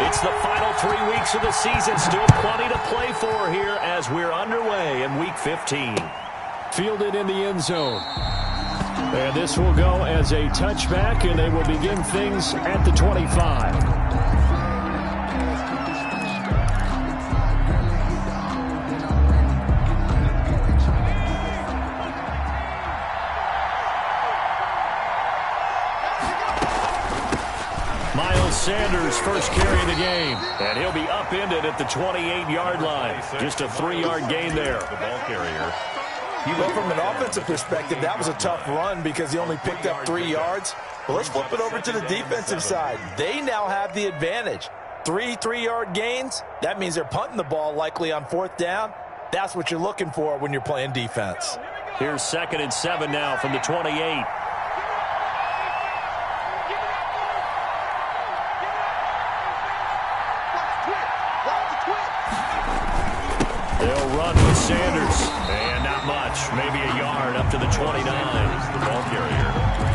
It's the final 3 weeks of the season. Still plenty to play for here as we're underway in Week 15. Fielded in the end zone. And this will go as a touchback, and they will begin things at the 25. Sanders first carry of the game, and he'll be upended at the 28-yard line. Just a 3-yard gain there. The ball carrier. Well, from an offensive perspective, that was a tough run because he only picked up 3 yards. Well, let's flip it over to the defensive side. They now have the advantage. 3-3-yard gains, that means they're punting the ball likely on 4th down. That's what you're looking for when you're playing defense. Here's 2nd and 7 now from the 28. They'll run with Sanders. And not much. Maybe a yard up to the 29. The ball carrier.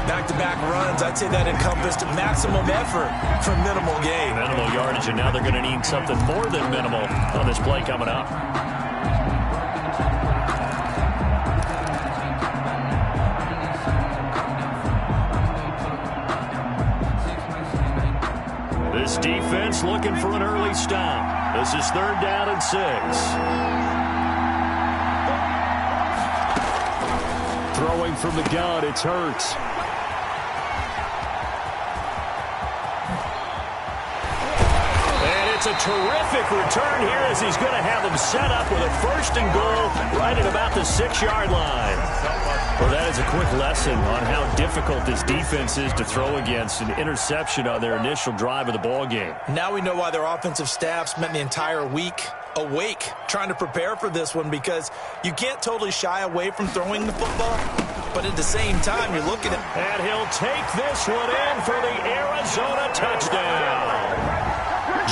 Back-to-back runs, I'd say that encompassed maximum effort for minimal gain. Minimal yardage, and now they're going to need something more than minimal on this play coming up. This defense looking for an early stop. This is 3rd down and 6. Throwing from the gun, it's Hurts. And it's a terrific return here as he's going to have them set up with a 1st and goal right at about the 6-yard line. Well, that is a quick lesson on how difficult this defense is to throw against. An interception on their initial drive of the ball game. Now we know why their offensive staff spent the entire week awake trying to prepare for this one, because you can't totally shy away from throwing the football, but at the same time you're looking at... And he'll take this one in for the Arizona touchdown.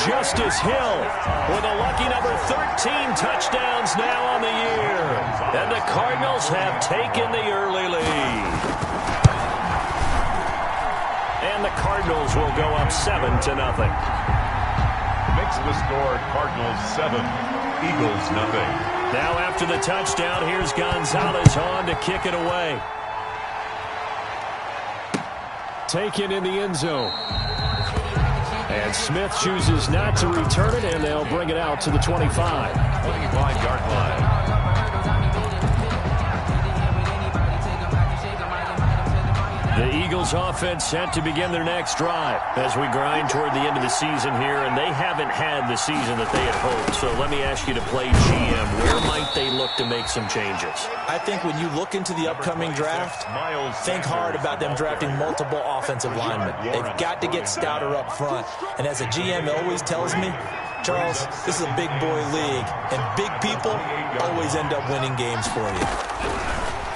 Justice Hill with a lucky number 13 touchdowns now on the year. And the Cardinals have taken the early lead. And the Cardinals will go up 7-0. Makes the score Cardinals 7, Eagles nothing. Now after the touchdown, here's Gonzalez on to kick it away. Taken in the end zone. And Smith chooses not to return it, and they'll bring it out to the 25. 25-yard line. The Eagles offense set to begin their next drive as we grind toward the end of the season here, and they haven't had the season that they had hoped. So let me ask you to play GM. Where might they look to make some changes? I think when you look into the upcoming draft, think hard about them drafting multiple offensive linemen. They've got to get stouter up front. And as a GM always tells me, Charles, this is a big boy league, and big people always end up winning games for you.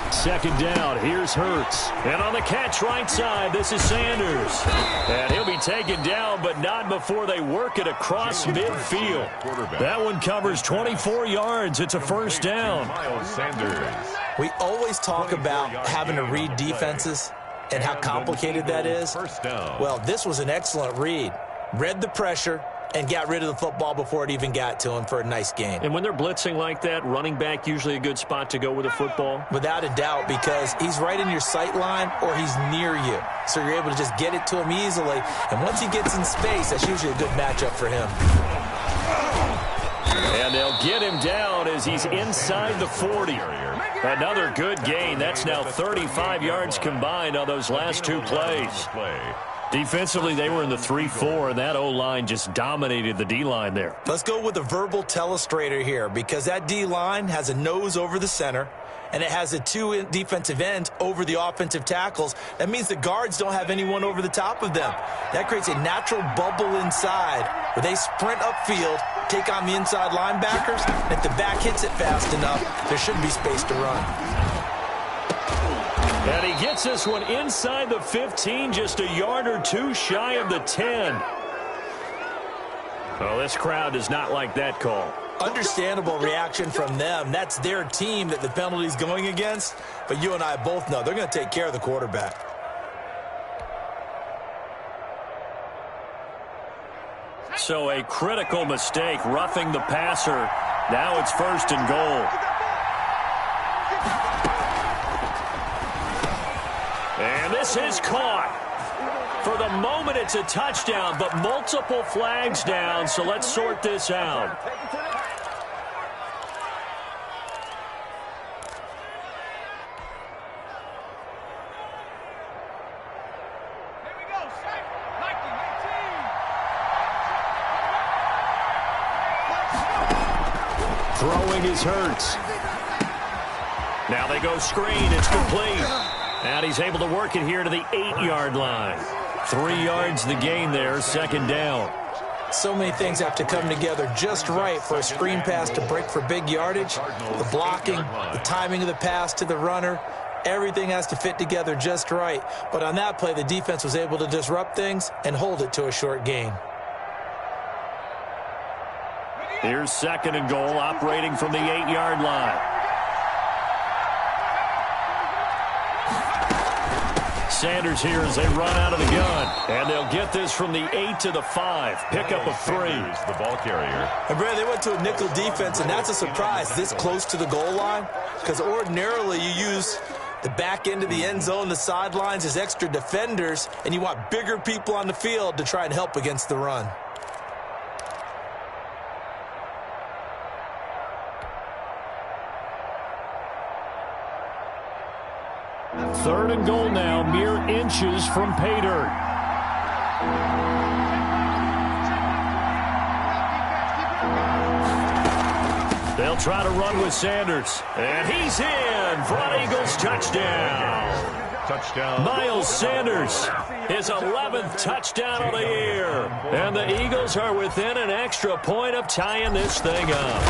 2nd down, here's Hurts. And on the catch right side, this is Sanders. And he'll be taken down, but not before they work it across midfield. That one covers 24 yards. It's a 1st down. We always talk about having to read defenses and how complicated that is. Well, this was an excellent read. Read the pressure and got rid of the football before it even got to him for a nice gain. And when they're blitzing like that, running back usually a good spot to go with a football? Without a doubt, because he's right in your sight line or he's near you. So you're able to just get it to him easily. And once he gets in space, that's usually a good matchup for him. And they'll get him down as he's inside the 40. Another good gain. That's now 35 yards combined on those last 2 plays. Defensively, they were in the 3-4, and that O-line just dominated the D-line there. Let's go with a verbal telestrator here, because that D-line has a nose over the center, and it has the 2 defensive ends over the offensive tackles. That means the guards don't have anyone over the top of them. That creates a natural bubble inside where they sprint upfield, take on the inside linebackers, and if the back hits it fast enough, there should be space to run. And he gets this one inside the 15, just a yard or 2 shy of the 10. Oh, this crowd does not like that call. Understandable reaction from them. That's their team that the penalty's going against. But you and I both know they're going to take care of the quarterback. So a critical mistake, roughing the passer. Now it's 1st and goal. And this is caught. For the moment, it's a touchdown, but multiple flags down, so let's sort this out. Throwing is Hurts. Now they go screen. It's complete. And he's able to work it here to the 8-yard line. 3 yards the gain there, 2nd down. So many things have to come together just right for a screen pass to break for big yardage. The blocking, the timing of the pass to the runner, everything has to fit together just right. But on that play, the defense was able to disrupt things and hold it to a short gain. Here's 2nd and goal, operating from the 8-yard line. Sanders here as they run out of the gun. And they'll get this from the 8 to the 5. Pickup of 3. The ball carrier. And Brad, they went to a nickel defense, and that's a surprise this close to the goal line, because ordinarily you use the back end of the end zone, the sidelines as extra defenders, and you want bigger people on the field to try and help against the run. Third and goal now, mere inches from pay dirt. They'll try to run with Sanders. And he's in for an Eagles touchdown. Touchdown. Miles Sanders, his 11th touchdown of the year. And the Eagles are within an extra point of tying this thing up.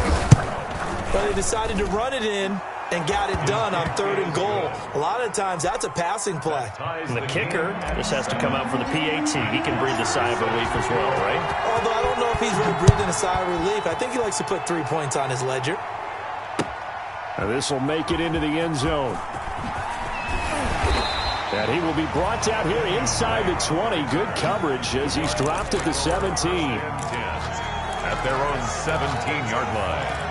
But they decided to run it in and got it done on 3rd and goal. A lot of times, that's a passing play. And the kicker just has to come out for the PAT. He can breathe a sigh of relief as well, right? Although I don't know if he's really breathing a sigh of relief. I think he likes to put 3 points on his ledger. And this will make it into the end zone. And he will be brought down here inside the 20. Good coverage as he's dropped at the 17. At their own 17-yard line.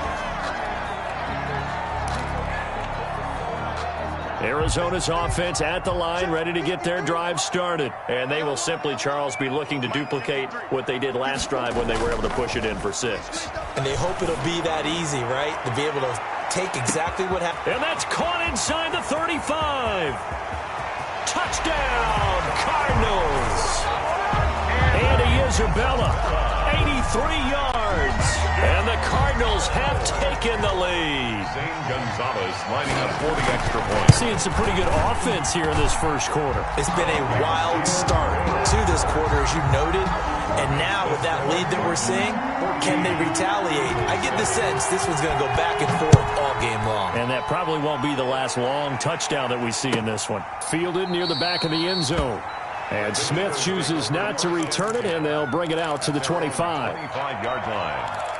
Arizona's offense at the line, ready to get their drive started. And they will simply, Charles, be looking to duplicate what they did last drive when they were able to push it in for 6. And they hope it'll be that easy, right? To be able to take exactly what happened. And that's caught inside the 35. Touchdown, Cardinals. Andy Isabella, 83 yards. And the Cardinals have taken the lead. Zane Gonzalez lining up for the extra point. Seeing some pretty good offense here in this first quarter. It's been a wild start to this quarter, as you noted. And now with that lead that we're seeing, can they retaliate? I get the sense this one's going to go back and forth all game long. And that probably won't be the last long touchdown that we see in this one. Fielded near the back of the end zone. And Smith chooses not to return it, and they'll bring it out to the 25. 25-yard line.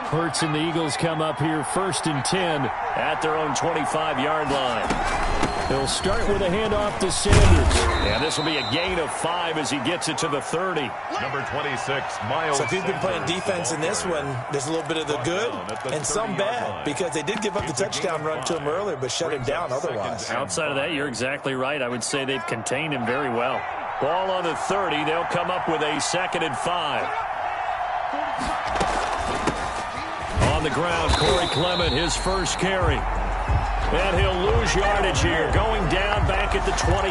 Hurts and the Eagles come up here 1st and 10 at their own 25-yard line. They'll start with a handoff to Sanders. And this will be a gain of 5 as he gets it to the 30. Number 26, Miles. So if you've been playing defense in this one, there's a little bit of the good and some bad, because they did give up the touchdown run to him earlier, but shut him down otherwise. Outside of that, you're exactly right. I would say they've contained him very well. Ball on the 30. They'll come up with a 2nd and 5. On the ground, Corey Clement, his first carry. And he'll lose yardage here, going down back at the 28.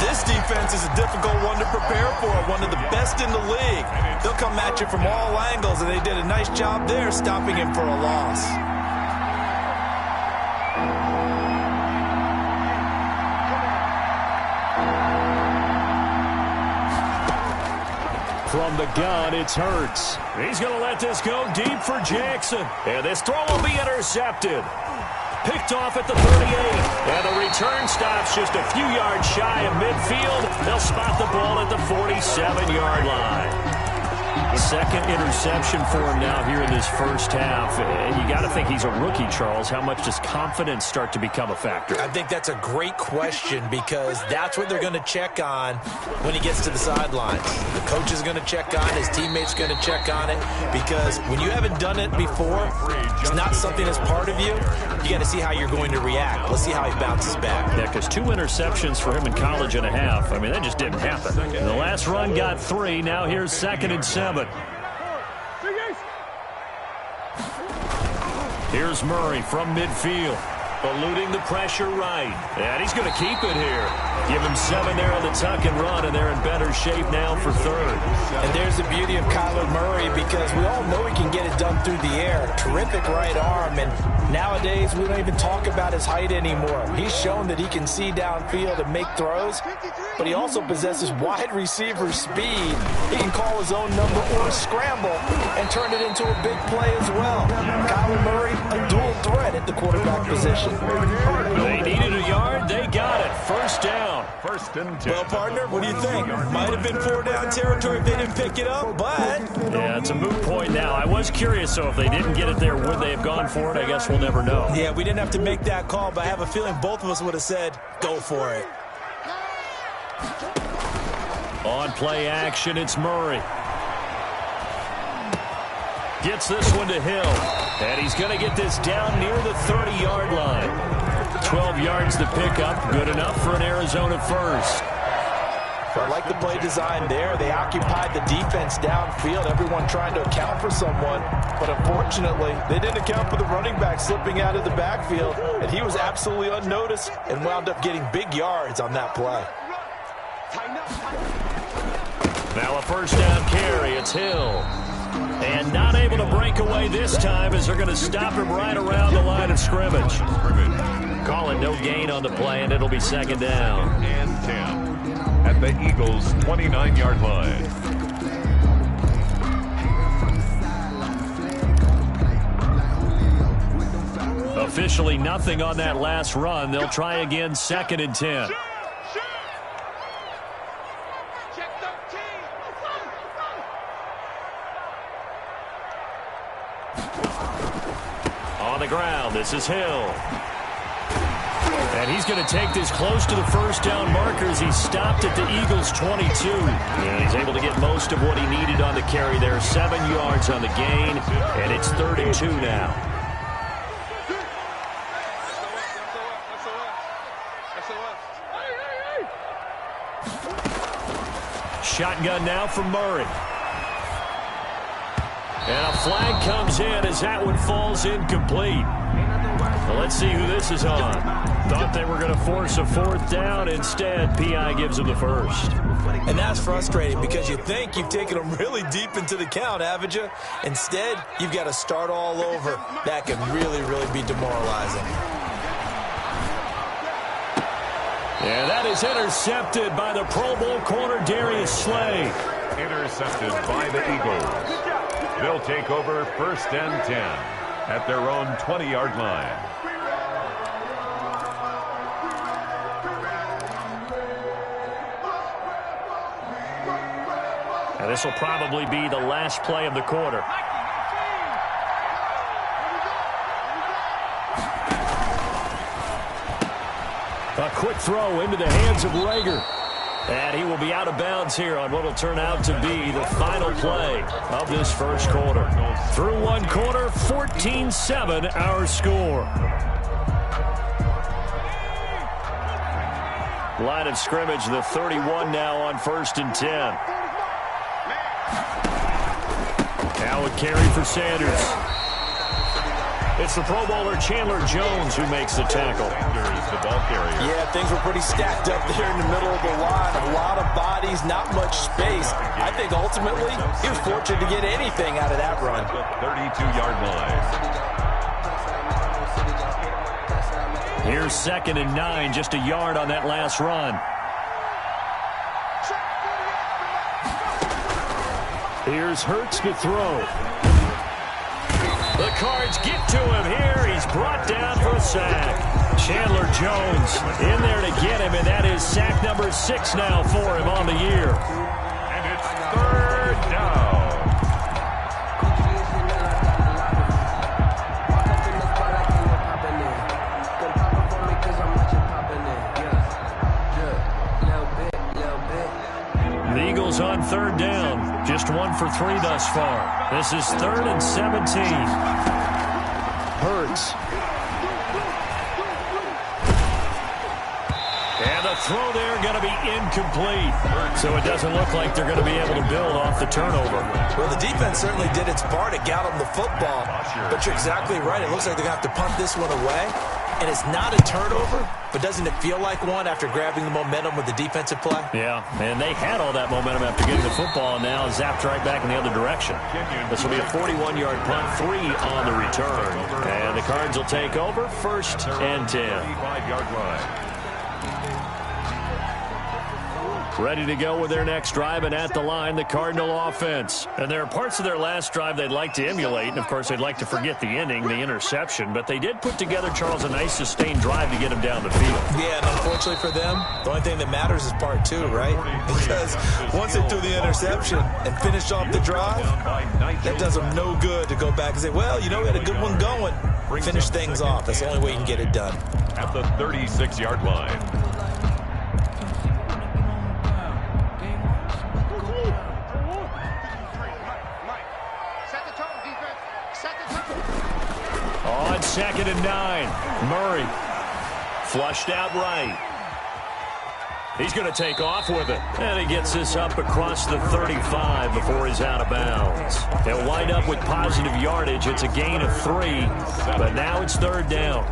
This defense is a difficult one to prepare for, one of the best in the league. They'll come at you from all angles, and they did a nice job there stopping him for a loss. From the gun, it's Hurts. He's going to let this go deep for Jackson. And this throw will be intercepted. Picked off at the 38. And the return stops just a few yards shy of midfield. They'll spot the ball at the 47-yard line. Second interception for him now here in this first half. And you got to think he's a rookie, Charles. How much does confidence start to become a factor? I think that's a great question because that's what they're going to check on when he gets to the sidelines. The coach is going to check on it. His teammates going to check on it because when you haven't done it before, it's not something that's part of you. You got to see how you're going to react. Let's see how he bounces back. Yeah, because 2 interceptions for him in college and a half. I mean, that just didn't happen. And the last run got 3. Now here's 2nd and 7. Here's Murray from midfield. Eluding the pressure right. And he's going to keep it here. Give him 7 there on the tuck and run, and they're in better shape now for 3rd. And there's the beauty of Kyler Murray because we all know he can get it done through the air. Terrific right arm, and nowadays we don't even talk about his height anymore. He's shown that he can see downfield and make throws, but he also possesses wide receiver speed. He can call his own number or a scramble and turn it into a big play as well. Kyler Murray, a dual threat at the quarterback position. They needed a yard. They got it. First down. 1st and 10. Well, partner, what do you think? Might have been 4 down territory if they didn't pick it up, but... Yeah, it's a moot point now. I was curious, so if they didn't get it there, would they have gone for it? I guess we'll never know. Yeah, we didn't have to make that call, but I have a feeling both of us would have said, go for it. On play action, it's Murray. Gets this one to Hill. And he's going to get this down near the 30-yard line. 12 yards to pick up. Good enough for an Arizona first. I like the play design there. They occupied the defense downfield, everyone trying to account for someone. But unfortunately, they didn't account for the running back slipping out of the backfield. And he was absolutely unnoticed and wound up getting big yards on that play. Now a first down carry. It's Hill. And not able to break away this time as they're going to stop him right around the line of scrimmage. Call it no gain on the play, and it'll be 2nd down. And 10 at the Eagles' 29-yard line. Officially nothing on that last run. They'll try again, 2nd and 10. On the ground, this is Hill. And he's going to take this close to the first down markers. He stopped at the Eagles' 22. And he's able to get most of what he needed on the carry there. 7 yards on the gain, and it's 3rd and 2 now. Shotgun now from Murray. And a flag comes in as that one falls incomplete. Well, let's see who this is on. Thought they were going to force a 4th down. Instead, P.I. gives them the first. And that's frustrating because you think you've taken them really deep into the count, haven't you? Instead, you've got to start all over. That can really, really be demoralizing. Yeah, that is intercepted by the Pro Bowl corner, Darius Slay. Intercepted by the Eagles. They'll take over 1st and 10 at their own 20-yard line. And this will probably be the last play of the quarter. A quick throw into the hands of Rager. And he will be out of bounds here on what will turn out to be the final play of this first quarter. Through one quarter, 14-7 our score. Line of scrimmage, the 31 now on 1st and 10. Now a carry for Sanders. It's the Pro Bowler Chandler Jones who makes the tackle. Sanders, the ball carrier. Yeah, things were pretty stacked up there in the middle of the line. A lot of bodies, not much space. I think ultimately he was fortunate to get anything out of that run. 32-yard line. Here's 2nd and 9, just a yard on that last run. Here's Hurts to throw. The Cards get to him here. He's brought down for a sack. Chandler Jones in there to get him, and that is sack number 6 now for him on the year. And it's 3rd down. Eagles on third down. Just 1 for 3 thus far. This is 3rd and 17. Hurts. And the throw there going to be incomplete. So it doesn't look like they're going to be able to build off the turnover. Well, the defense certainly did its part to get them the football. But you're exactly right. It looks like they're going to have to punt this one away. And it's not a turnover, but doesn't it feel like one after grabbing the momentum with the defensive play? Yeah, and they had all that momentum after getting the football, and now zapped right back in the other direction. This will be a 41-yard punt, 3 on the return. And the Cards will take over, 1st and 10. 5-yard line. Ready to go with their next drive, and at the line, the Cardinal offense. And there are parts of their last drive they'd like to emulate, and of course they'd like to forget the ending, the interception. But they did put together, Charles, a nice sustained drive to get them down the field. Yeah, and unfortunately for them, the only thing that matters is part 2, right? Because once they threw the interception and finished off the drive, that does them no good to go back and say, well, you know, we had a good one going. Finish things off. That's the only way you can get it done. At the 36-yard line. On 2nd and 9, Murray flushed out right. He's going to take off with it. And he gets this up across the 35 before he's out of bounds. He'll wind up with positive yardage. It's a gain of 3, but now it's 3rd down.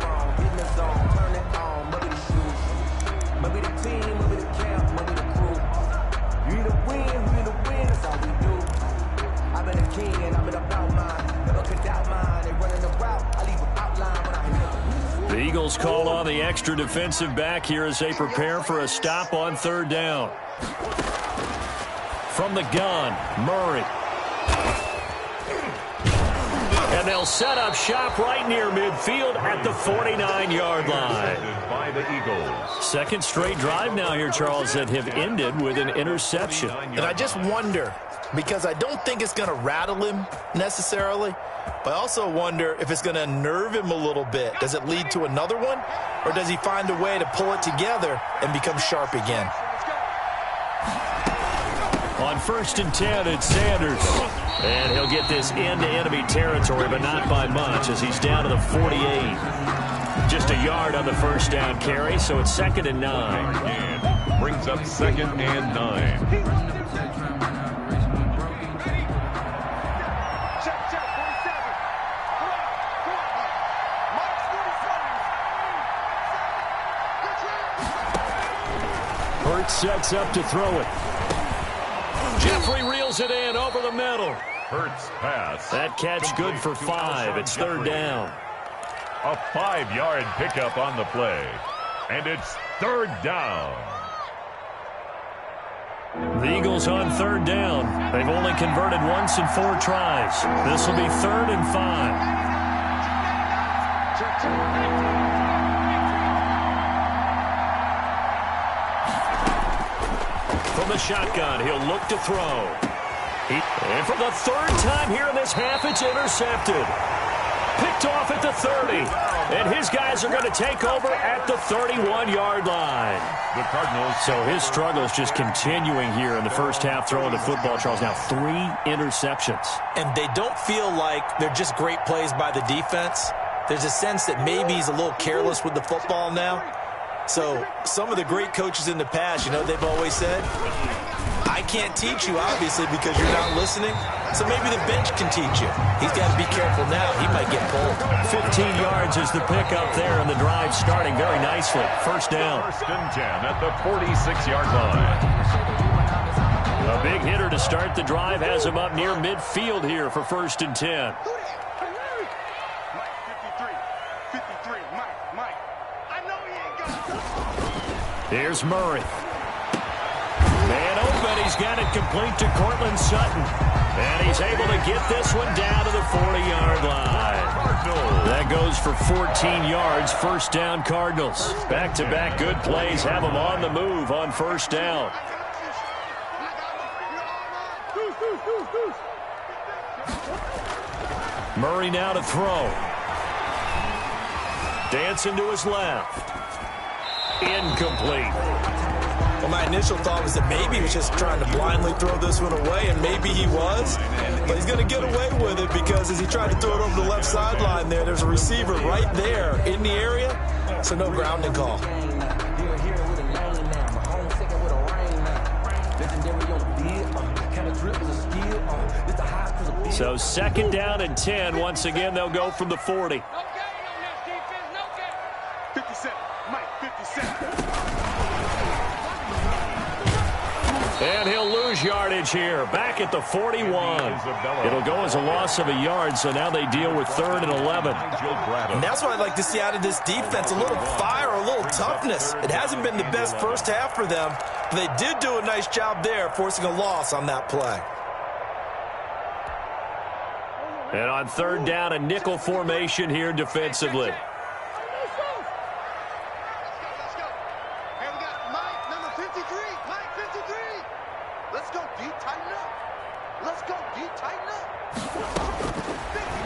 The Eagles call on the extra defensive back here as they prepare for a stop on 3rd down. From the gun, Murray. And they'll set up shop right near midfield at the 49-yard line. By the Eagles. 2nd straight drive now here, Charles, that have ended with an interception. And I just wonder, because I don't think it's going to rattle him necessarily, but I also wonder if it's going to unnerve him a little bit. Does it lead to another one, or does he find a way to pull it together and become sharp again? On 1st and 10, it's Sanders. And he'll get this into enemy territory, but not by much, as he's down to the 48. Just a yard on the 1st down carry, so it's 2nd and 9. Again, brings up 2nd and 9. Sets up to throw it. Jeffrey reels it in over the middle. Hurts pass. That catch good for 5. It's 3rd down. A 5-yard pickup on the play. And it's 3rd down. The Eagles on 3rd down. They've only converted once in 4 tries. This will be 3rd and 5. From the shotgun, he'll look to throw. And for the 3rd time here in this half, it's intercepted. Picked off at the 30. And his guys are going to take over at the 31-yard line. The Cardinals. So his struggles just continuing here in the first half throwing the football, Charles. Now 3 interceptions. And they don't feel like they're just great plays by the defense. There's a sense that maybe he's a little careless with the football now. So some of the great coaches in the past, you know, they've always said, I can't teach you, obviously, because you're not listening. So maybe the bench can teach you. He's got to be careful now. He might get pulled. 15 yards is the pickup there, and the drive starting very nicely. 1st down. 1st and 10 at the 46-yard line. A big hitter to start the drive has him up near midfield here for 1st and 10. Here's Murray. And open, he's got it complete to Cortland Sutton. And he's able to get this one down to the 40-yard line. That goes for 14 yards, 1st down Cardinals. Back-to-back good plays have them on the move on 1st down. Murray now to throw. Dancing to his left. Incomplete. Well, my initial thought was that maybe he was just trying to blindly throw this one away, and maybe he was. But he's going to get away with it because as he tried to throw it over the left sideline there's a receiver right there in the area, so no grounding call. So 2nd down and 10. Once again, they'll go from the 40. 50 Mike, 50 And he'll lose yardage here. Back at the 41. It'll go as a loss of a yard, so now they deal with 3rd and 11. And that's what I'd like to see out of this defense, a little fire, a little toughness. It hasn't been the best first half for them, but they did do a nice job there, forcing a loss on that play. And on 3rd down, a nickel formation here defensively.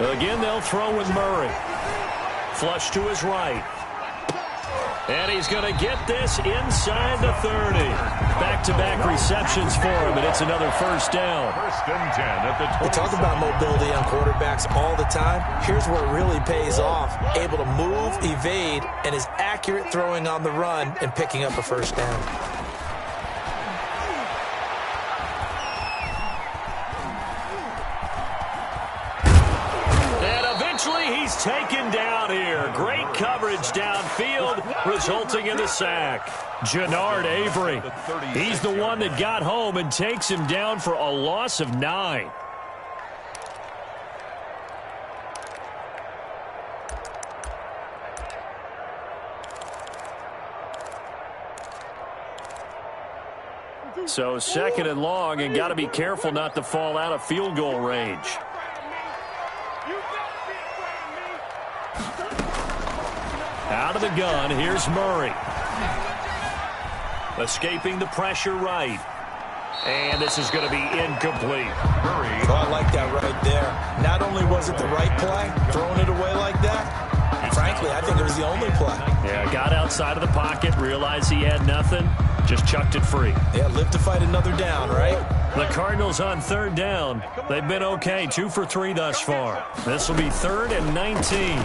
Again, they'll throw with Murray. Flush to his right. And he's going to get this inside the 30. Back-to-back receptions for him, and it's another 1st down. 1st and 10 at the 20. We talk about mobility on quarterbacks all the time. Here's where it really pays off. Able to move, evade, and is accurate throwing on the run and picking up a 1st down. He's taken down here. Great coverage downfield, resulting in the sack. Jannard Avery. He's the one that got home and takes him down for a loss of 9. So 2nd and long, and got to be careful not to fall out of field goal range. Out of the gun, here's Murray. Escaping the pressure right. And this is going to be incomplete. Murray. Oh, I like that right there. Not only was it the right play, throwing it away like that, frankly, I think it was the only play. Yeah, got outside of the pocket, realized he had nothing, just chucked it free. Yeah, live to fight another down, right? The Cardinals on 3rd down. They've been okay, 2 for 3 thus far. This will be 3rd and 19.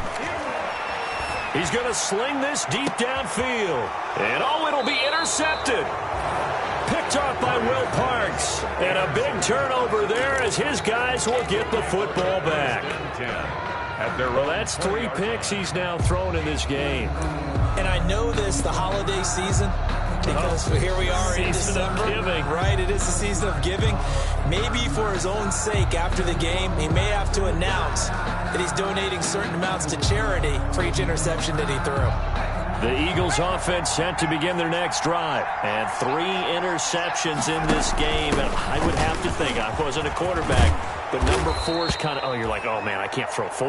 He's going to sling this deep downfield. And it'll be intercepted. Picked off by Will Parks. And a big turnover there as his guys will get the football back. Well, that's 3 picks he's now thrown in this game. And I know this, the holiday season, because here we are in December. Right, it is the season of giving. Maybe for his own sake, after the game, he may have to announce that he's donating certain amounts to charity for each interception that he threw. The Eagles offense set to begin their next drive. And 3 interceptions in this game. And I would have to think, I wasn't a quarterback, but number 4 is kind of, you're like, oh, man, I can't throw 4.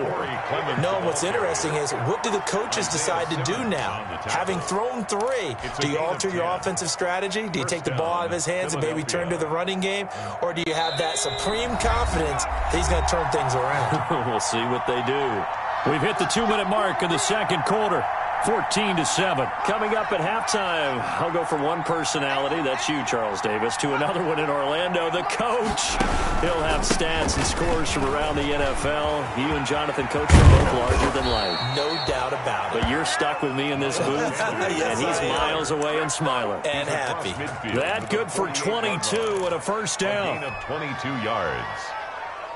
No, what's interesting is, what do the coaches decide to do now? Having thrown 3, do you alter your offensive strategy? Do you take the ball out of his hands and maybe turn to the running game? Or do you have that supreme confidence that he's going to turn things around? We'll see what they do. We've hit the 2-minute mark of the 2nd quarter. 14-7. Coming up at halftime, I'll go from one personality, that's you, Charles Davis, to another one in Orlando, the coach. He'll have stats and scores from around the NFL. You and Jonathan, Coach, are both larger than life. No doubt about it. But you're stuck with me in this booth, yes, and he's miles away and smiling. And happy. That good for 22 and a 1st down. A gain of 22 yards.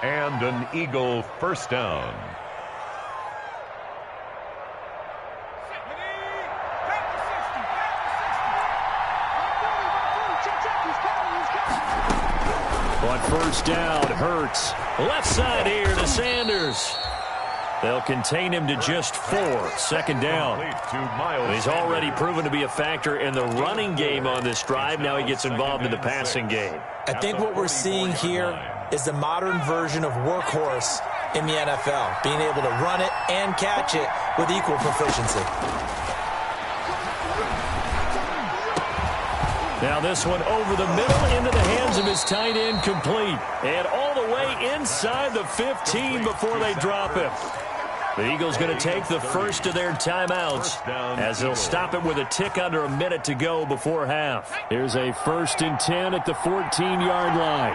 And an Eagle 1st down. On 1st down, Hurts. Left side here to Sanders. They'll contain him to just 4. 2nd down. He's already proven to be a factor in the running game on this drive. Now he gets involved in the passing game. I think what we're seeing here is the modern version of workhorse in the NFL, being able to run it and catch it with equal proficiency. Now this one over the middle into the hands of his tight end, complete. And all the way inside the 15 before they drop him. The Eagles going to take the first of their timeouts as they'll stop it with a tick under a minute to go before half. Here's a 1st and 10 at the 14-yard line.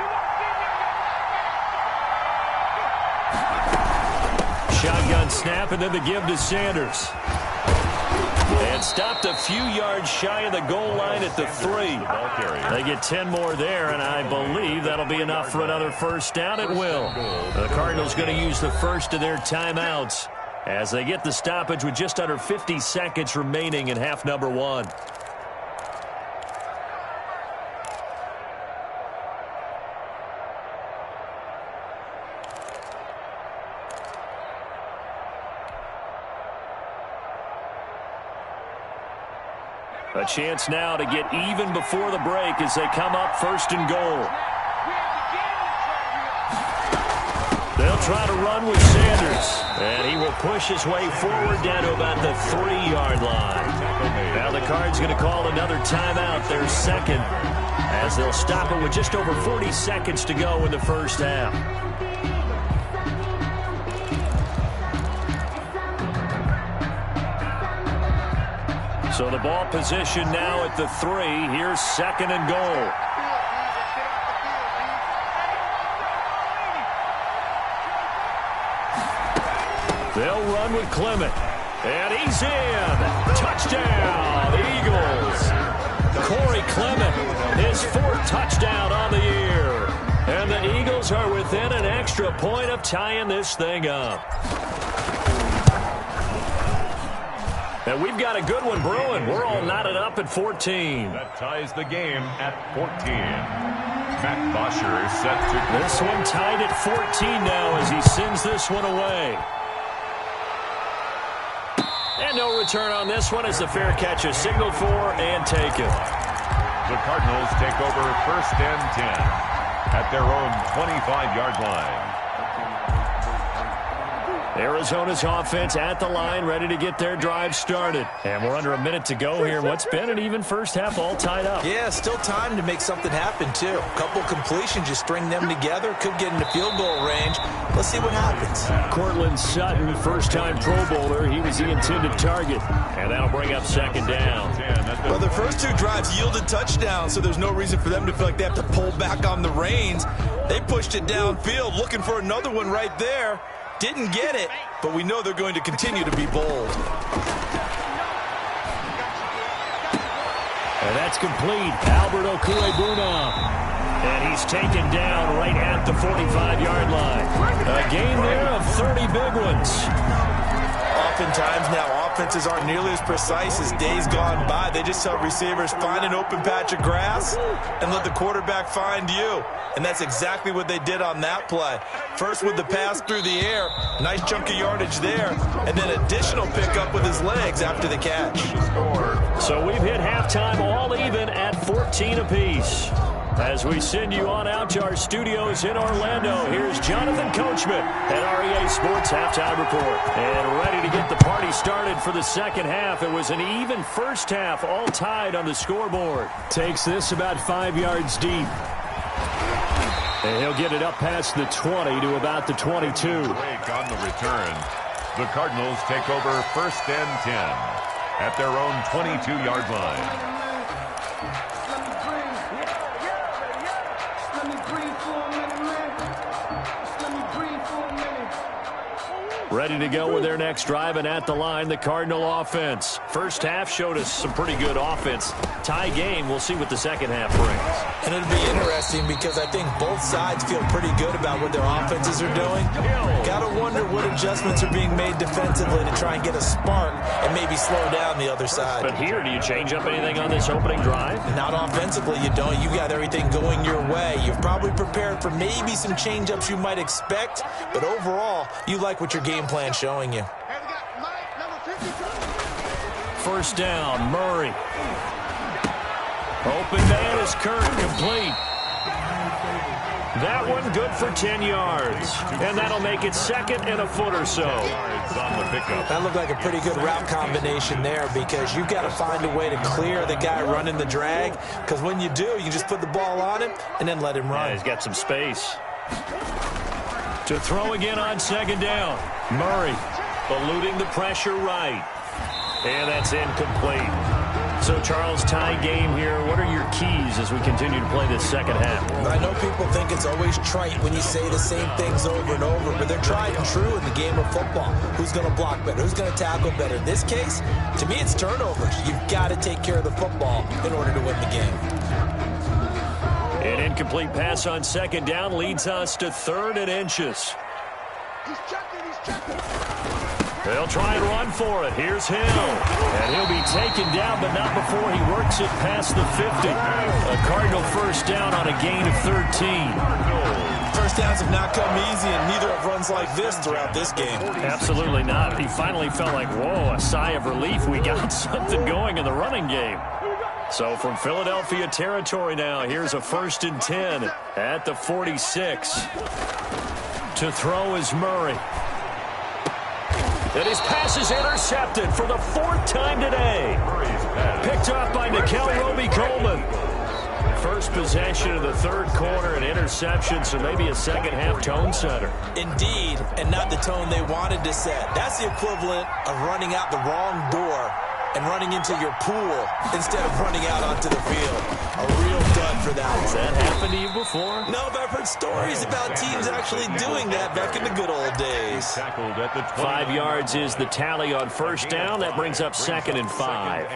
Shotgun snap and then the give to Sanders. And stopped a few yards shy of the goal line at the 3. They get 10 more there, and I believe that'll be enough for another first down. It will. The Cardinals going to use the first of their timeouts as they get the stoppage with just under 50 seconds remaining in half number 1. A chance now to get even before the break as they come up 1st and goal. They'll try to run with Sanders, and he will push his way forward down to about the 3-yard line. Now the Cards going to call another timeout, their second, as they'll stop it with just over 40 seconds to go in the first half. So the ball position now at the 3. Here's 2nd and goal. They'll run with Clement. And he's in. Touchdown, Eagles. Corey Clement, his 4th touchdown on the year. And the Eagles are within an extra point of tying this thing up. And we've got a good one brewing. We're all knotted up at 14. That ties the game at 14. Matt Bosher is set to go. This one tied at 14 now as he sends this one away. And no return on this one as the fair catch is signaled for and taken. The Cardinals take over 1st and 10 at their own 25-yard line. Arizona's offense at the line, ready to get their drive started. And we're under a minute to go here. What's been an even first half, all tied up. Yeah, still time to make something happen, too. A couple completions, you string them together, could get into field goal range. Let's see what happens. Cortland Sutton, first-time Pro Bowler. He was the intended target. And that'll bring up 2nd down. Well, their first 2 drives yielded touchdowns, so there's no reason for them to feel like they have to pull back on the reins. They pushed it downfield, looking for another one right there. Didn't get it, but we know they're going to continue to be bold. And that's complete. Albert Okwuegbunam. And he's taken down right at the 45-yard line. A gain there of 30 big ones. Oftentimes now, offenses aren't nearly as precise as days gone by. They just tell receivers, find an open patch of grass and let the quarterback find you. And that's exactly what they did on that play. First with the pass through the air, nice chunk of yardage there, and then additional pickup with his legs after the catch. So we've hit halftime all even at 14 apiece. As we send you on out to our studios in Orlando, here's Jonathan Coachman at REA Sports Halftime Report. And ready to get the party started for the second half. It was an even first half, all tied on the scoreboard. Takes this about 5 yards deep. And he'll get it up past the 20 to about the 22. On the return, the Cardinals take over 1st and 10 at their own 22-yard line. Ready to go with their next drive, and at the line, the Cardinal offense. First half showed us some pretty good offense. Tie game, we'll see what the second half brings. And it'll be interesting because I think both sides feel pretty good about what their offenses are doing. Got to wonder what adjustments are being made defensively to try and get a spark and maybe slow down the other side. But here, do you change up anything on this opening drive? Not offensively, you don't. You got everything going your way. You've probably prepared for maybe some change-ups you might expect, but overall, you like what your game plan showing you. First down, Murray. Open man is Kirk, complete. That one good for 10 yards. And that'll make it 2nd and a foot or so. That looked like a pretty good route combination there because you've got to find a way to clear the guy running the drag, because when you do, you just put the ball on him and then let him run. Yeah, he's got some space. To throw again on 2nd down. Murray. eluding the pressure right. And that's incomplete. So, Charles, tie game here. What are your keys as we continue to play this second half? I know people think it's always trite when you say the same things over and over, but they're tried and true in the game of football. Who's going to block better? Who's going to tackle better? In this case, to me, it's turnovers. You've got to take care of the football in order to win the game. An incomplete pass on second down leads us to 3rd and inches. He's checking. They'll try and run for it. Here's Hill. And he'll be taken down, but not before he works it past the 50. A Cardinal first down on a gain of 13. First downs have not come easy, and neither have runs like this throughout this game. Absolutely not. He finally felt like, whoa, a sigh of relief. We got something going in the running game. So from Philadelphia territory now, here's a 1st and 10 at the 46. To throw is Murray. And his pass is intercepted for the 4th time today. Picked up by Nikel Roby-Coleman. First possession of the 3rd quarter, an interception, so maybe a second-half tone setter. Indeed, and not the tone they wanted to set. That's the equivalent of running out the wrong door and running into your pool instead of running out onto the field. A real dud for that one. Has that happened to you before? No, but I've heard stories about teams actually doing that back in the good old days. 5 yards is the tally on first down. That brings up 2nd and 5.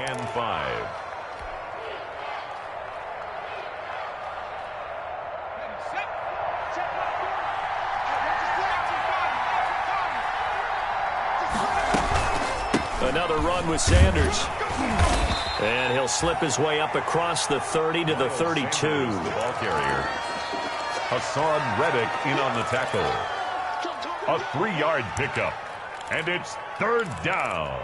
Another run with Sanders. And he'll slip his way up across the 30 to the 32. The ball carrier. Hassan Reddick in on the tackle. A 3-yard pickup. And it's 3rd down.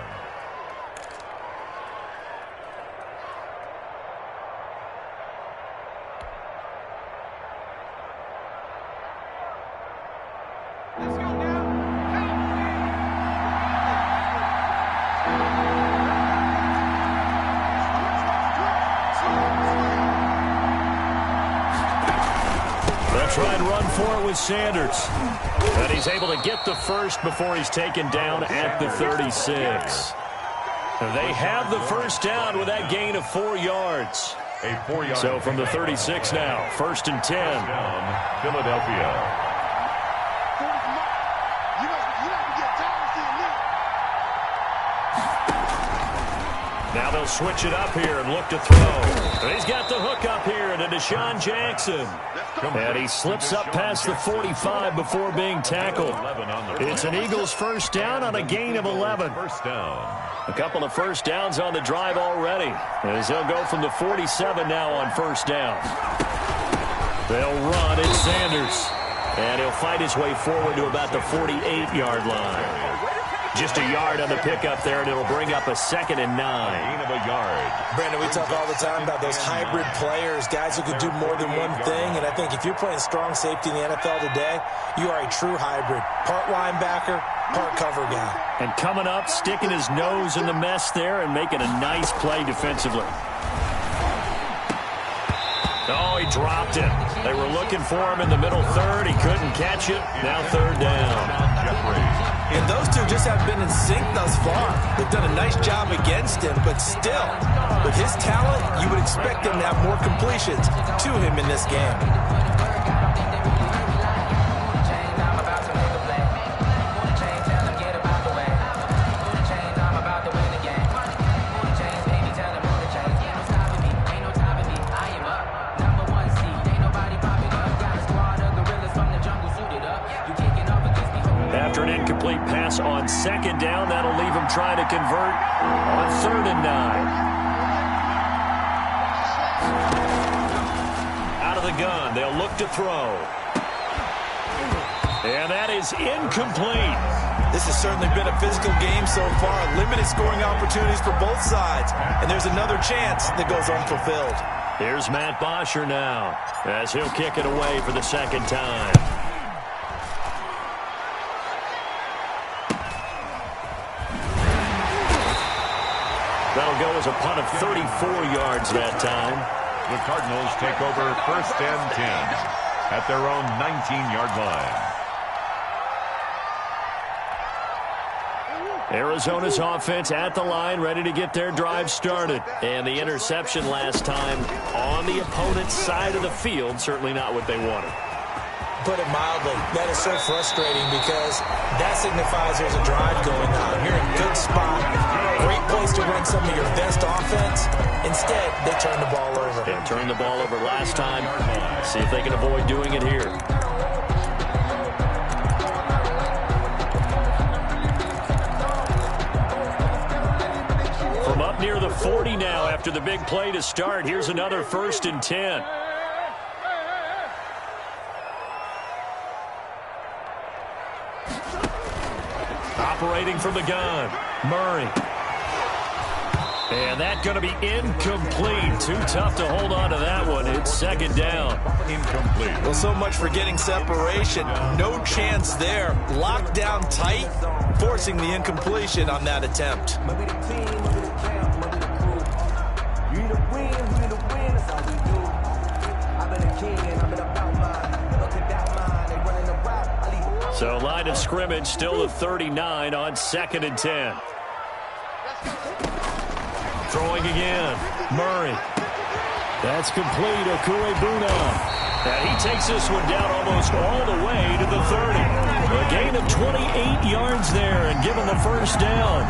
Try and run for it with Sanders. And he's able to get the first before he's taken down at the 36. They have the first down with that gain of 4 yards. A 4-yard. So from the 36 now, 1st and 10. Philadelphia. Now they'll switch it up here and look to throw. He's got the hook up here to Deshaun Jackson. And he slips up past the 45 before being tackled. It's an Eagles first down on a gain of 11. First down. A couple of first downs on the drive already, as he'll go from the 47 now on first down. They'll run. It's Sanders. And he'll fight his way forward to about the 48-yard line. Just a yard on the pickup there, and it'll bring up a 2nd and 9. Gain of a yard. Brandon, we talk all the time about those hybrid players, guys who can do more than one thing. And I think if you're playing strong safety in the NFL today, you are a true hybrid. Part linebacker, part cover guy. And coming up, sticking his nose in the mess there and making a nice play defensively. Oh, he dropped it. They were looking for him in the middle third. He couldn't catch it. Now 3rd down. And those two just have been in sync thus far. They've done a nice job against him, but still, with his talent, you would expect him to have more completions to him in this game. Pass on second down. That'll leave him trying to convert on 3rd and 9. Out of the gun. They'll look to throw. And that is incomplete. This has certainly been a physical game so far. Limited scoring opportunities for both sides. And there's another chance that goes unfulfilled. Here's Matt Bosher now as he'll kick it away for the 2nd time. That'll go as a punt of 34 yards that time. The Cardinals take over 1st and 10 at their own 19-yard line. Arizona's offense at the line, ready to get their drive started. And the interception last time on the opponent's side of the field, certainly not what they wanted. Put it mildly, that is so frustrating because that signifies there's a drive going on. You're in a good spot, great place to run some of your best offense. Instead, they turn the ball over. They turned the ball over last time. See if they can avoid doing it here. From up near the 40 now after the big play to start, here's another 1st and 10. Operating from the gun, Murray. And that's going to be incomplete. Too tough to hold on to that one. It's 2nd down. Incomplete. Well, so much for getting separation. No chance there. Locked down tight, forcing the incompletion on that attempt. So line of scrimmage still at 39 on 2nd and 10. Throwing again, Murray. That's complete, Okuebuna. And he takes this one down almost all the way to the 30. A gain of 28 yards there and give him the 1st down.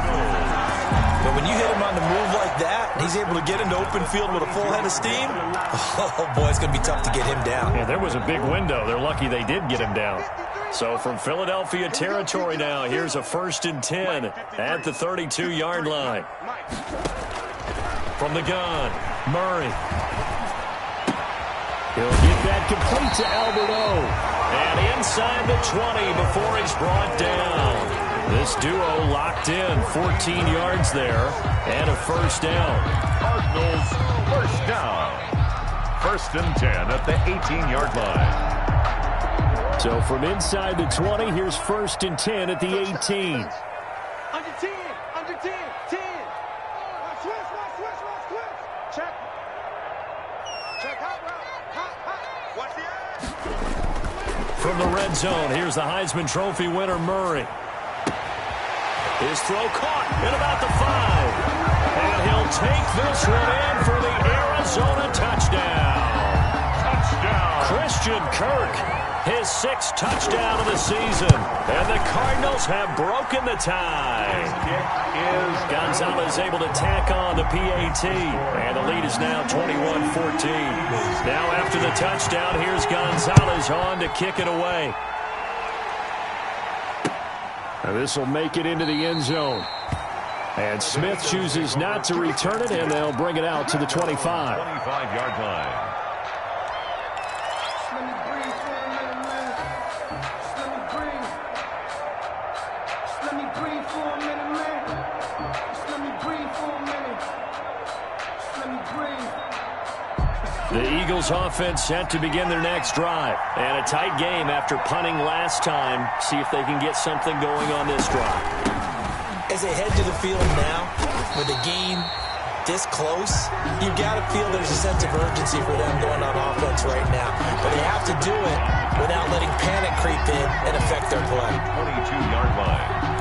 But when you hit him on the move like that, and he's able to get into open field with a full head of steam, oh boy, it's going to be tough to get him down. Yeah, there was a big window. They're lucky they did get him down. So from Philadelphia territory now, here's a 1st and 10 at the 32-yard line. From the gun, Murray. He'll get that complete to Alberto. And inside the 20 before he's brought down. This duo locked in, 14 yards there, and a 1st down. Cardinals 1st down. 1st and 10 at the 18-yard line. So from inside the 20, here's 1st and 10 at the 18. Under 10, under 10, 10. Switch. Check. Check, hot route. Watch the edge. From the red zone, here's the Heisman Trophy winner, Murray. His throw caught at about the 5. And he'll take this one in for the Arizona touchdown. Christian Kirk, his 6th touchdown of the season. And the Cardinals have broken the tie. Gonzalez able to tack on the PAT. And the lead is now 21-14. Now after the touchdown, here's Gonzalez on to kick it away. This will make it into the end zone. And Smith chooses not to return it, and they'll bring it out to the 25. 25-yard line. The Eagles offense set to begin their next drive. And a tight game after punting last time. See if they can get something going on this drive. As they head to the field now, with the game this close, you've got to feel there's a sense of urgency for them going on offense right now. But they have to do it without letting panic creep in and affect their play. 22-yard line.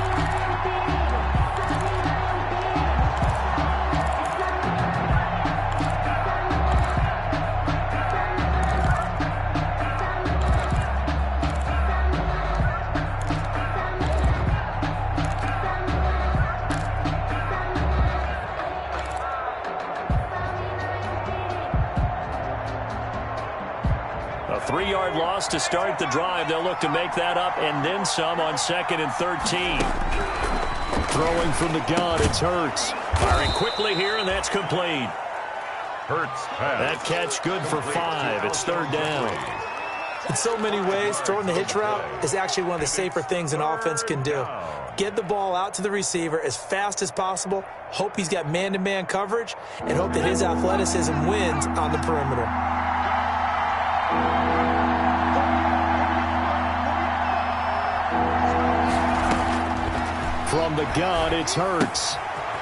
A 3-yard loss to start the drive. They'll look to make that up and then some on 2nd and 13. Throwing from the gun, it's Hurts. Firing quickly here, and that's complete. Hurts pass. That catch good for 5. It's 3rd down. In so many ways, throwing the hitch route is actually one of the safer things an offense can do. Get the ball out to the receiver as fast as possible, hope he's got man-to-man coverage, and hope that his athleticism wins on the perimeter. From the gun, it's Hurts.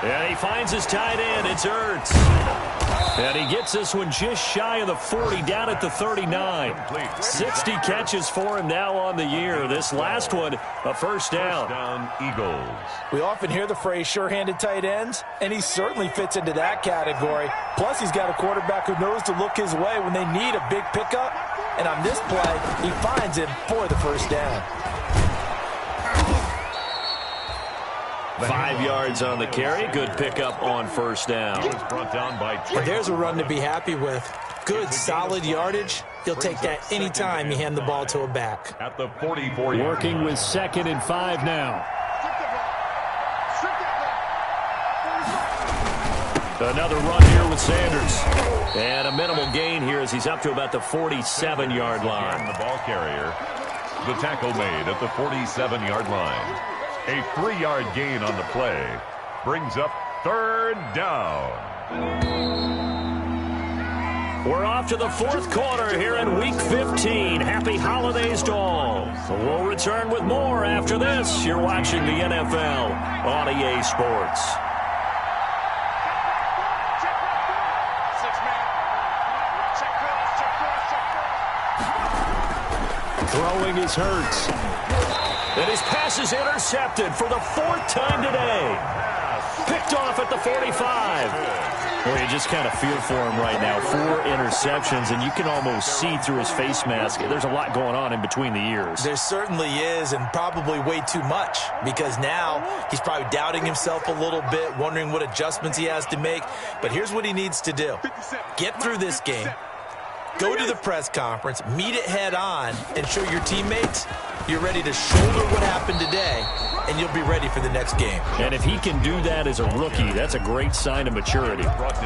And he finds his tight end. It's Hurts. And he gets this one just shy of the 40, down at the 39. 60 catches for him now on the year. This last one, a first down. First down, Eagles. We often hear the phrase sure-handed tight ends, and he certainly fits into that category. Plus, he's got a quarterback who knows to look his way when they need a big pickup. And on this play, he finds him for the first down. 5 yards on the carry. Good pickup on first down. Brought down by And there's a run to be happy with. Good, solid yardage. He'll take that any time you hand the ball to a back. At the 44. Working with 2nd and 5 now. Another run here with Sanders. And a minimal gain here as he's up to about the 47-yard line. The ball carrier. The tackle made at the 47-yard line. A 3-yard gain on the play brings up 3rd down. We're off to the 4th quarter here in Week 15. Happy holidays to all. We'll return with more after this. You're watching the NFL on EA Sports. Throwing is Hurts. And his pass is intercepted for the 4th time today. Picked off at the 45. Well, you just kind of feel for him right now. 4 interceptions, and you can almost see through his face mask. There's a lot going on in between the ears. There certainly is, and probably way too much, because now he's probably doubting himself a little bit, wondering what adjustments he has to make. But here's what he needs to do. Get through this game. Go to the press conference, meet it head on, and show your teammates you're ready to shoulder what happened today, and you'll be ready for the next game. And if he can do that as a rookie, that's a great sign of maturity.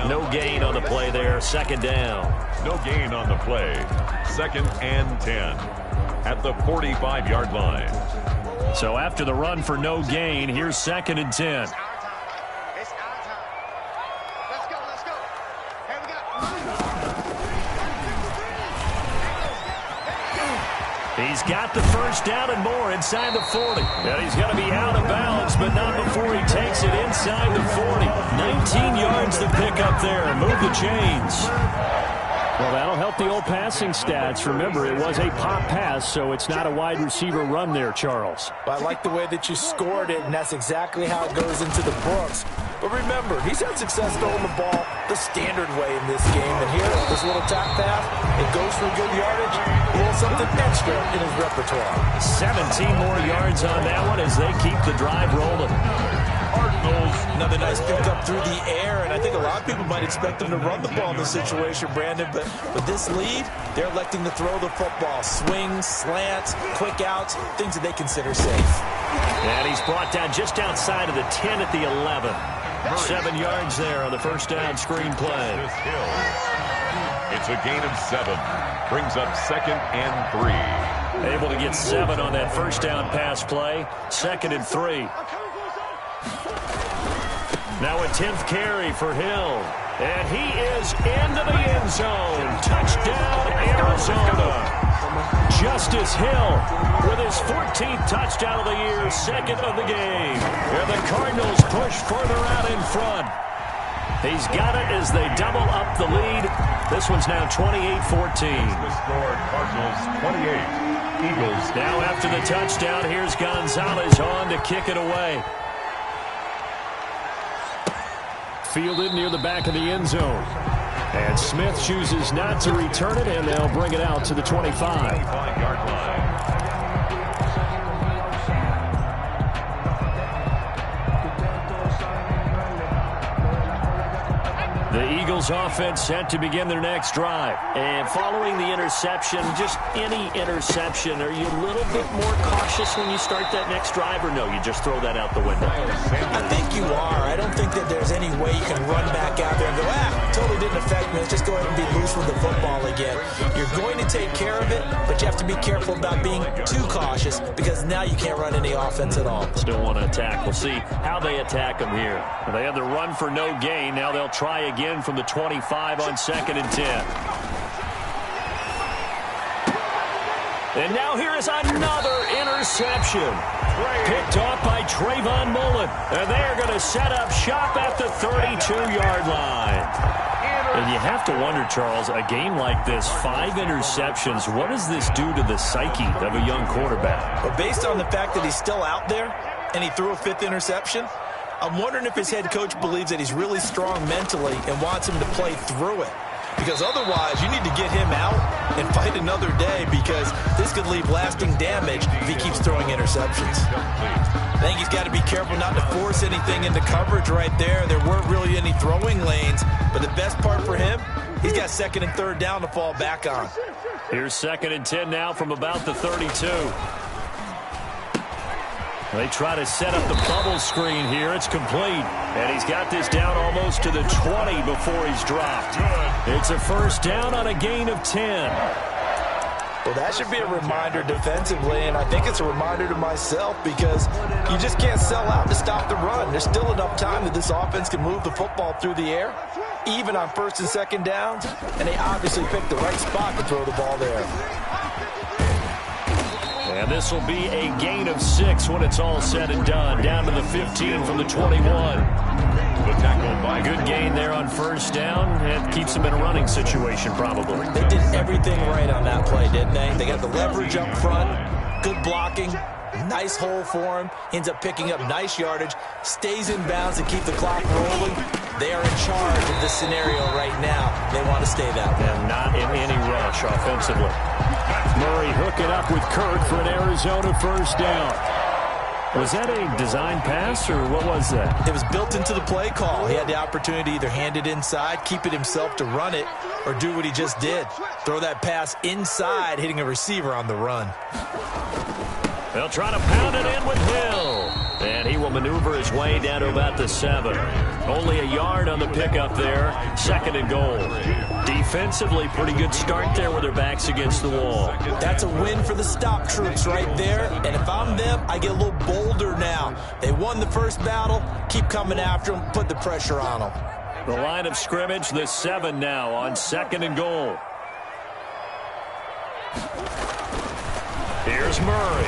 No gain on the play there, 2nd down. No gain on the play. 2nd and 10 at the 45-yard line. So after the run for no gain, here's 2nd and 10. He's got the first down and more inside the 40. And he's going to be out of bounds, but not before he takes it inside the 40. 19 yards to pick up there. Move the chains. Well, that'll help the old passing stats. Remember, it was a pop pass, so it's not a wide receiver run there, Charles. I like the way that you scored it, and that's exactly how it goes into the books. But remember, he's had success throwing the ball the standard way in this game. And here, this little tap pass, it goes for good yardage, a little something extra in his repertoire. 17 more yards on that one as they keep the drive rolling. Cardinals, another nice pickup through the air, and I think a lot of people might expect them to run the ball in this situation, Brandon, but with this lead, they're electing to throw the football. Swings, slants, quick outs, things that they consider safe. And he's brought down just outside of the 10 at the 11. 7 yards there on the first down screen play. It's a gain of 7. Brings up 2nd and 3. Able to get 7 on that first down pass play. 2nd and 3. Now a 10th carry for Hill. And he is into the end zone. Touchdown, Arizona. Justice Hill with his 14th touchdown of the year, 2nd of the game. And the Cardinals push further out in front. He's got it as they double up the lead. This one's now 28-14. The score, Cardinals 28, Eagles. Now after the touchdown, here's Gonzalez on to kick it away. Fielded near the back of the end zone. And Smith chooses not to return it, and they'll bring it out to the 25-yard line. The Eagles offense set to begin their next drive. And following the interception, just any interception, are you a little bit more cautious when you start that next drive, or no, you just throw that out the window? I think you are. I don't think that there's any way you can run back out there and go, totally didn't affect me. Let's just go ahead and be loose with the football again. You're going to take care of it, but you have to be careful about being too cautious because now you can't run any offense at all. Still want to attack. We'll see how they attack them here. They have the run for no gain. Now they'll try again from the 25 on 2nd and 10. And now here is another interception. Picked off by Trayvon Mullen. And they're going to set up shop at the 32-yard line. And you have to wonder, Charles, a game like this, 5 interceptions, what does this do to the psyche of a young quarterback? But based on the fact that he's still out there and he threw a 5th interception, I'm wondering if his head coach believes that he's really strong mentally and wants him to play through it. Because otherwise, you need to get him out and fight another day, because this could leave lasting damage if he keeps throwing interceptions. I think he's got to be careful not to force anything into coverage right there. There weren't really any throwing lanes, but the best part for him, he's got 2nd and 3rd down to fall back on. Here's 2nd and 10 now from about the 32. They try to set up the bubble screen here. It's complete. And he's got this down almost to the 20 before he's dropped. It's a 1st down on a gain of 10. Well, that should be a reminder defensively, and I think it's a reminder to myself, because you just can't sell out to stop the run. There's still enough time that this offense can move the football through the air, even on 1st and 2nd downs, and they obviously picked the right spot to throw the ball there. And this will be a gain of 6 when it's all said and done. Down to the 15 from the 21. The tackle by Good gain there on 1st down. It keeps them in a running situation, probably. They did everything right on that play, didn't they? They got the leverage up front, good blocking, nice hole for him, ends up picking up nice yardage, stays in bounds to keep the clock rolling. They are in charge of this scenario right now. They want to stay that way. And not in any rush offensively. Murray hooking up with Kirk for an Arizona 1st down. Was that a design pass, or what was that? It was built into the play call. He had the opportunity to either hand it inside, keep it himself to run it, or do what he just did. Throw that pass inside, hitting a receiver on the run. They'll try to pound it in with Hill. And he will maneuver his way down to about the 7. Only a yard on the pickup there. 2nd and goal. Defensively, pretty good start there with their backs against the wall. That's a win for the stop troops right there. And if I'm them, I get a little bolder now. They won the 1st battle. Keep coming after them. Put the pressure on them. The line of scrimmage, the 7 now on 2nd and goal. Here's Murray.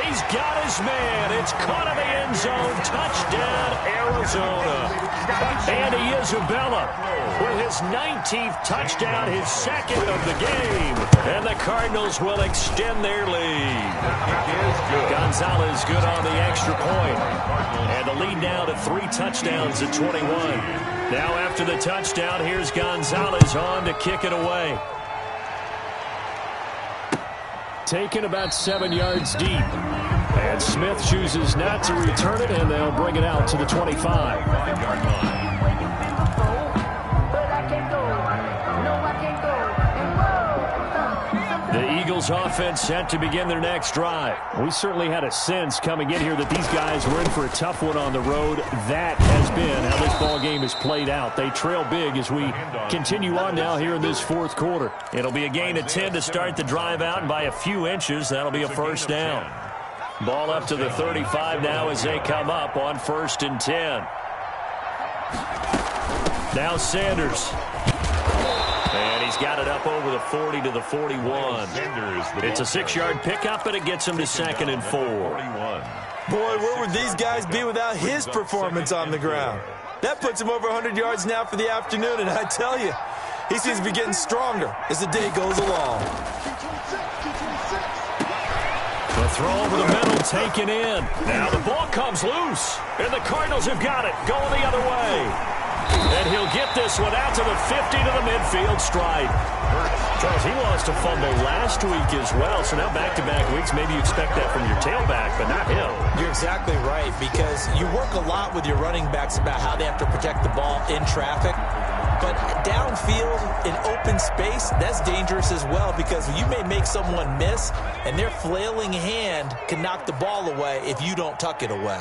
He's got his man. It's caught in the end zone. Touchdown, Arizona. Andy Isabella with his 19th touchdown, his 2nd of the game. And the Cardinals will extend their lead. Gonzalez good on the extra point. And the lead now to 3 touchdowns at 21. Now after the touchdown, here's Gonzalez on to kick it away. Taken about 7 yards deep. And Smith chooses not to return it, and they'll bring it out to the 25-yard line. The Eagles offense set to begin their next drive. We certainly had a sense coming in here that these guys were in for a tough one on the road. That has been how this ball game has played out. They trail big as we continue on now here in this 4th quarter. It'll be a gain of 10 to start the drive out, and by a few inches, that'll be a 1st down. Ball up to the 35 now as they come up on 1st and 10. Now Sanders. And he's got it up over the 40 to the 41. It's a 6-yard pickup, and it gets him to 2nd and 4. Boy, where would these guys be without his performance on the ground? That puts him over 100 yards now for the afternoon, and I tell you, he seems to be getting stronger as the day goes along. The throw over the middle taken in. Now the ball comes loose, and the Cardinals have got it going the other way. And he'll get this one out to the 50 to the midfield stripe. Charles, he lost a fumble last week as well, so now back-to-back weeks, maybe you expect that from your tailback, but not him. You're exactly right, because you work a lot with your running backs about how they have to protect the ball in traffic. But downfield, in open space, that's dangerous as well, because you may make someone miss, and their flailing hand can knock the ball away if you don't tuck it away.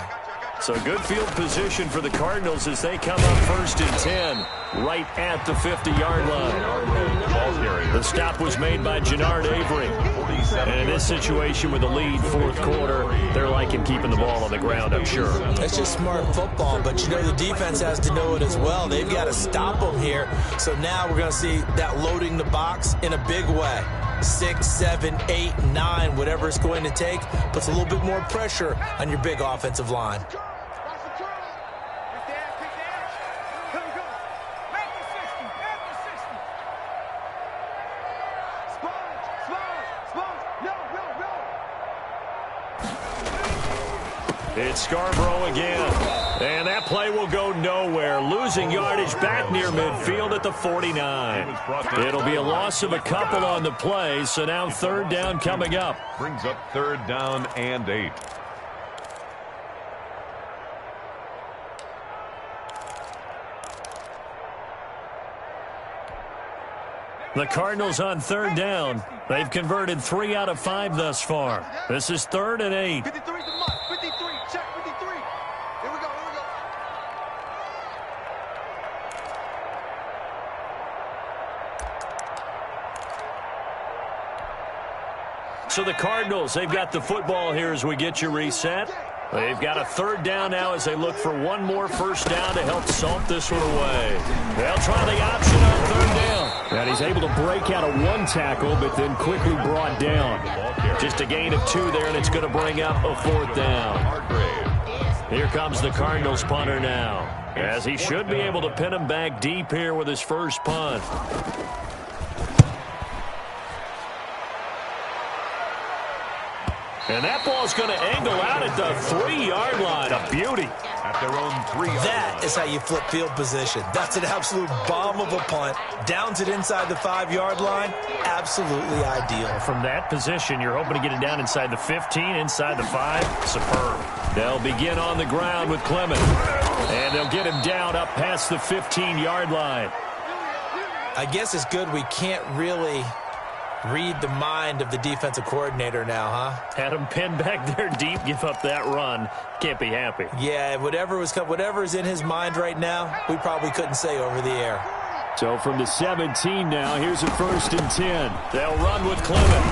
So good field position for the Cardinals as they come up 1st and 10, right at the 50-yard line. The stop was made by Jannard Avery. And in this situation with the lead, 4th quarter, they're liking keeping the ball on the ground, I'm sure. That's just smart football, but you know the defense has to know it as well. They've got to stop them here. So now we're going to see that loading the box in a big way. 6, 7, 8, 9, whatever it's going to take, puts a little bit more pressure on your big offensive line. It's Scarborough again. And that play will go nowhere. Losing yardage back near midfield at the 49. It'll be a loss of a couple on the play, so now third down coming up. Brings up third down and 8. The Cardinals on third down. They've converted 3 out of 5 thus far. This is 3rd and 8. 53 is a must. 53, check 53. Here we go, here we go. So the Cardinals, they've got the football here as we get you reset. They've got a third down now as they look for one more first down to help salt this one away. They'll try the option on third down. And he's able to break out of one tackle, but then quickly brought down. Just a gain of 2 there, and it's going to bring up a 4th down. Here comes the Cardinals punter now, as he should be able to pin him back deep here with his first punt. And that ball's going to angle out at the 3-yard line. A beauty. At their own 3-yard line. That is how you flip field position. That's an absolute bomb of a punt. Downs it inside the 5-yard line. Absolutely ideal. From that position, you're hoping to get it down inside the 15, inside the 5. Superb. They'll begin on the ground with Clement. And they'll get him down up past the 15-yard line. I guess it's good we can't really read the mind of the defensive coordinator now, huh? Had him pinned back there deep, give up that run. Can't be happy. Yeah, whatever is in his mind right now, we probably couldn't say over the air. So from the 17 now, here's a 1st and 10. They'll run with Clement.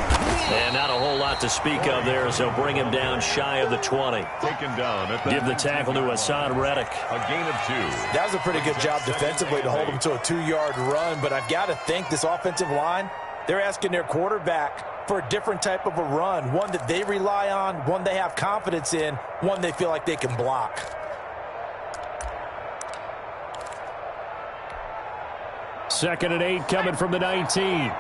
And not a whole lot to speak of there as they'll bring him down shy of the 20. Taken down at Give the tackle to Hassan Reddick. A gain of 2. That was a pretty good job defensively to hold him to a 2-yard run, but I've got to think this offensive line, they're asking their quarterback for a different type of a run, one that they rely on, one they have confidence in, one they feel like they can block. Second and 8 coming from the 19.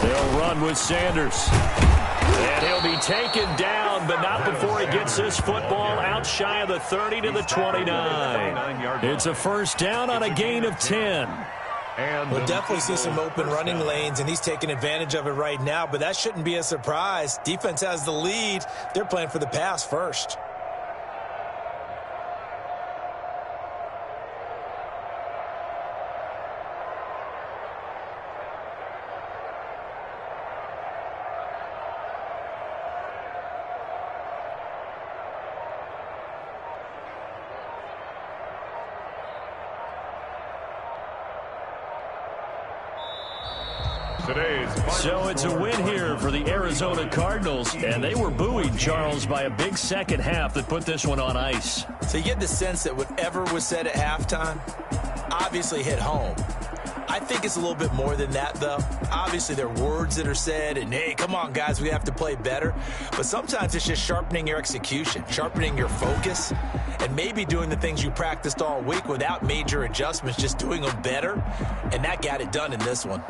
They'll run with Sanders. And he'll be taken down, but not before he gets this football out shy of the 30 to the 29. It's a first down on a gain of 10. We'll definitely see some open running lanes, and he's taking advantage of it right now, but that shouldn't be a surprise. Defense has the lead. They're playing for the pass first. So it's a win here for the Arizona Cardinals, and they were buoyed, Charles, by a big second half that put this one on ice. So you get the sense that whatever was said at halftime obviously hit home. I think it's a little bit more than that, though. Obviously, there are words that are said, and, hey, come on, guys, we have to play better. But sometimes it's just sharpening your execution, sharpening your focus, and maybe doing the things you practiced all week without major adjustments, just doing them better. And that got it done in this one.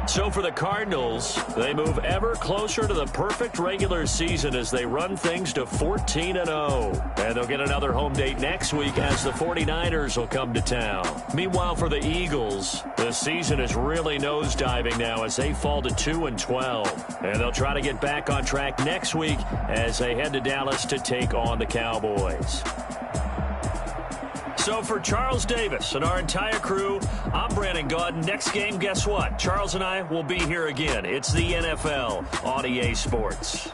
So for the Cardinals, they move ever closer to the perfect regular season as they run things to 14-0. And they'll get another home date next week as the 49ers will come to town. Meanwhile, for the Eagles, the season is really nosediving now as they fall to 2-12. And they'll try to get back on track next week as they head to Dallas to take on the Cowboys. So for Charles Davis and our entire crew, I'm Brandon Gaudin. Next game, guess what? Charles and I will be here again. It's the NFL on EA Sports.